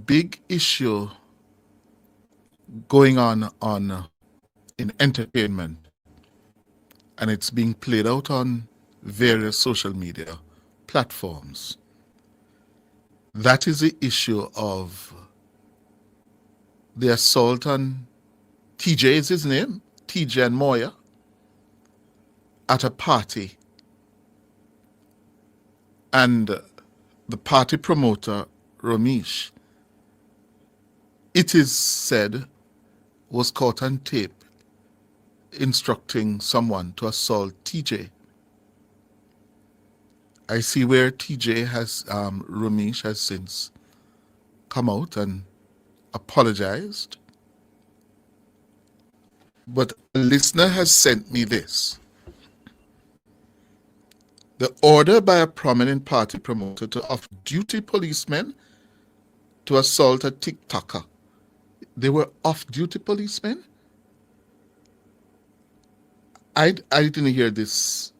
big issue going on in entertainment, and it's being played out on various social media platforms. That is the issue of the assault on TJ is his name, TJ and Moya, at a party. And the party promoter, Romeich, it is said, was caught on tape instructing someone to assault TJ. I see where TJ has, Romeich has since come out and apologized. But a listener has sent me this. The order by a prominent party promoter to off-duty policemen to assault a TikToker. They were off-duty policemen? I didn't hear this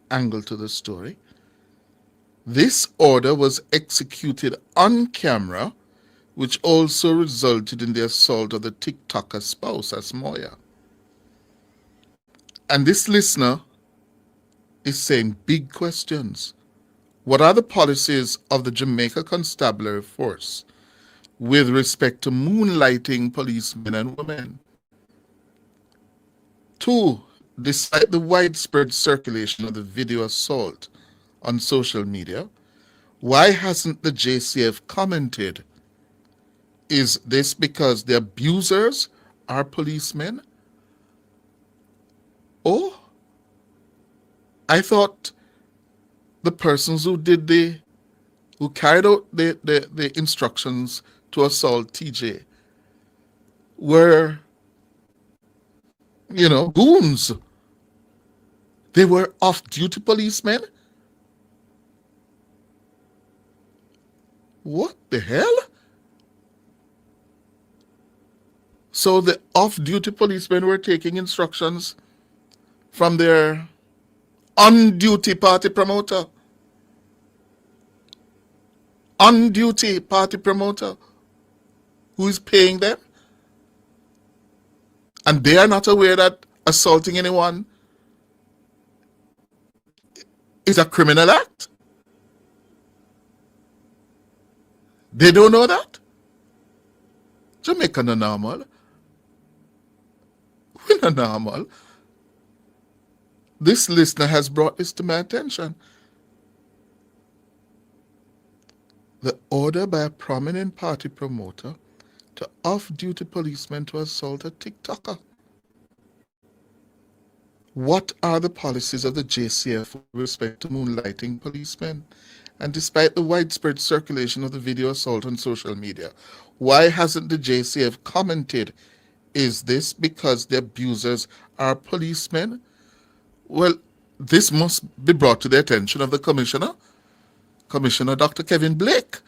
angle to the story. This order was executed on camera, which also resulted in the assault of the TikToker spouse as Moya. And this listener is saying big questions. What are the policies of the Jamaica Constabulary Force with respect to moonlighting policemen and women? 2. Despite the widespread circulation of the video assault on social media, why hasn't the JCF commented? Is this because the abusers are policemen? Oh, I thought the persons who carried out the instructions to assault TJ were, goons. They were off-duty policemen? What the hell? So the off-duty policemen were taking instructions from their on-duty party promoter. On-duty party promoter who is paying them. And they are not aware that assaulting anyone is a criminal act. They don't know that. Jamaica no normal. We're not normal. This listener has brought this to my attention. The order by a prominent party promoter to off-duty policemen to assault a TikToker. What are the policies of the JCF with respect to moonlighting policemen? And despite the widespread circulation of the video assault on social media, why hasn't the JCF commented? Is this because the abusers are policemen? Well, this must be brought to the attention of the Commissioner, Commissioner Dr. Kevin Blake,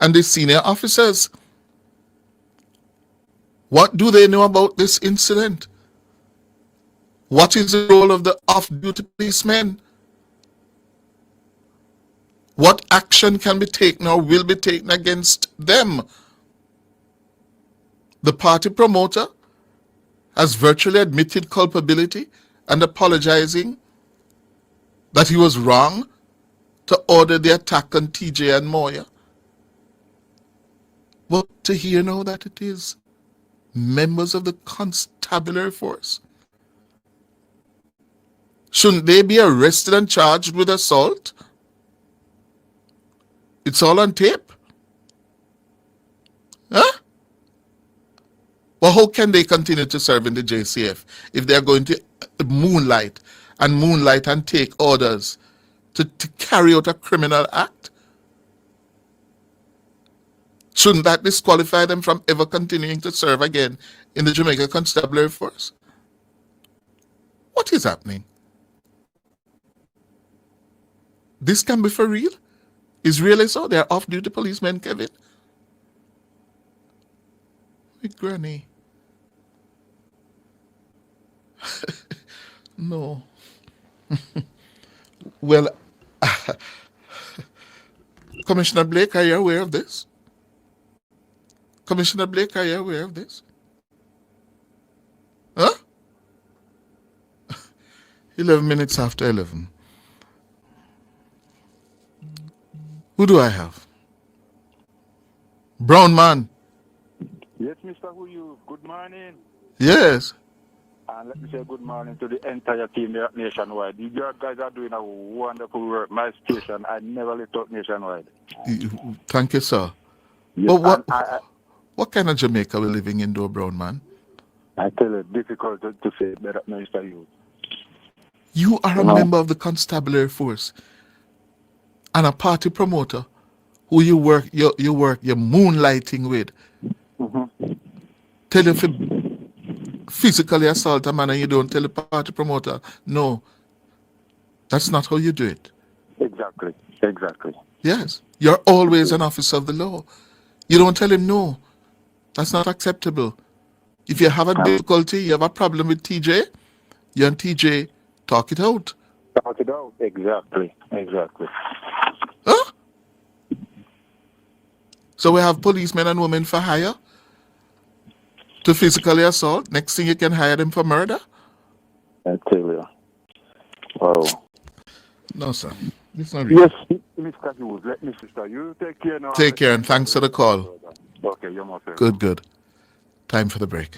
and the senior officers. What do they know about this incident? What is the role of the off-duty policemen? What action can be taken or will be taken against them? The party promoter has virtually admitted culpability and apologizing that he was wrong to order the attack on TJ and Moya. But to hear now that it is members of the constabulary force, shouldn't they be arrested and charged with assault? It's all on tape. Huh? Well, how can they continue to serve in the JCF if they're going to moonlight and take orders to carry out a criminal act? Shouldn't that disqualify them from ever continuing to serve again in the Jamaica Constabulary Force? What is happening? This can be for real? Is really so? They're off-duty policemen, Kevin? My granny. No. Well, Commissioner Blake, are you aware of this? Commissioner Blake, are you aware of this? Huh? 11 minutes after 11. Who do I have? Brown man. Yes, Mr. Hughes, good morning. Yes. And let me say good morning to the entire team there at Nationwide. You guys are doing a wonderful work. My station, I never left out Nationwide. Thank you, sir. Yes, But and what kind of Jamaica we living in, though, Brown man? I tell you, difficult to say better, Mr. Hughes. You are a member of the constabulary force and a party promoter who you're moonlighting with. Mm-hmm. Tell you if you physically assault a man and you don't tell the party promoter, no, that's not how you do it. Exactly. Yes, you're always an officer of the law. You don't tell him no. That's not acceptable. If you have a difficulty, you have a problem with TJ, you and TJ talk it out. Talk it out. Exactly. Huh? So we have policemen and women for hire to physically assault. Next thing you can hire them for murder? I tell you. Wow. No, sir. It's not real. Yes, Mr. Hughes, let me, sister. You take care now. Take care and thanks for the call. Okay, you're most welcome. Good. Time for the break.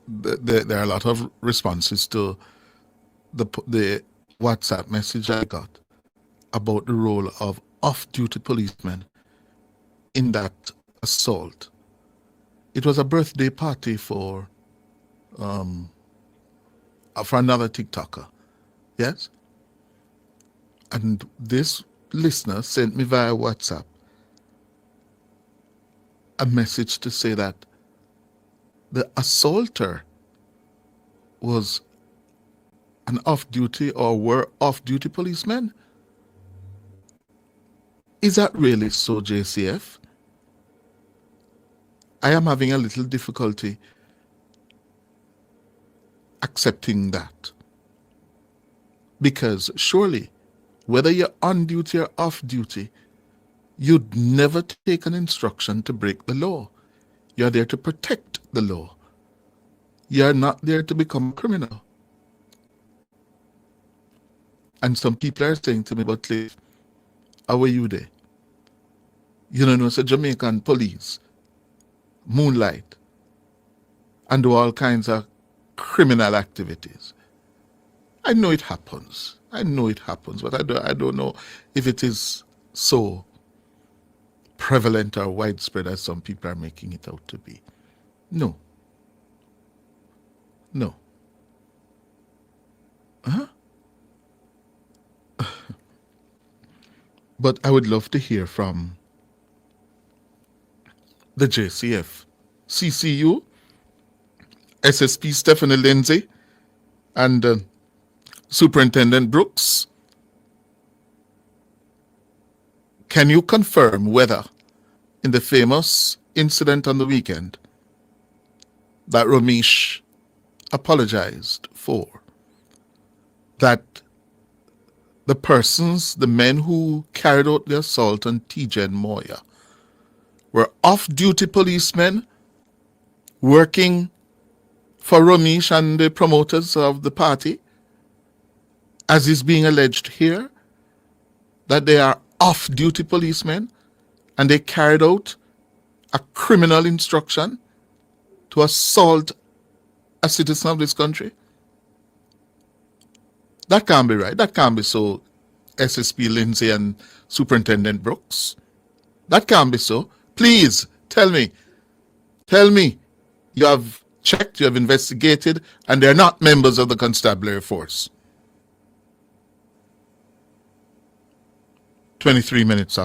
There are a lot of responses to the WhatsApp message I got about the role of off-duty policemen in that assault. It was a birthday party for another TikToker. Yes? And this listener sent me via WhatsApp a message to say that the assaulter was an off-duty or were off-duty policemen. Is that really so, JCF? I am having a little difficulty accepting that. Because surely, whether you're on duty or off duty, you'd never take an instruction to break the law. You're there to protect the law. You're not there to become a criminal. And some people are saying to me, but Cliff, how are you there? You know, it's a Jamaican police, moonlight, and do all kinds of criminal activities. I know it happens, but I don't know if it is so prevalent or widespread as some people are making it out to be. No. Huh? But I would love to hear from the JCF, CCU, SSP Stephanie Lindsay, and Superintendent Brooks. Can you confirm whether, in the famous incident on the weekend that Romeich apologized for, that the men who carried out the assault on TJ and Moya were off-duty policemen working for Romeich and the promoters of the party, as is being alleged here, that they are off-duty policemen and they carried out a criminal instruction to assault a citizen of this country? That can't be right. That can't be so, SSP Lindsay and Superintendent Brooks. That can't be so. Please, tell me. You have checked, you have investigated, and they're not members of the constabulary force. 23 minutes after.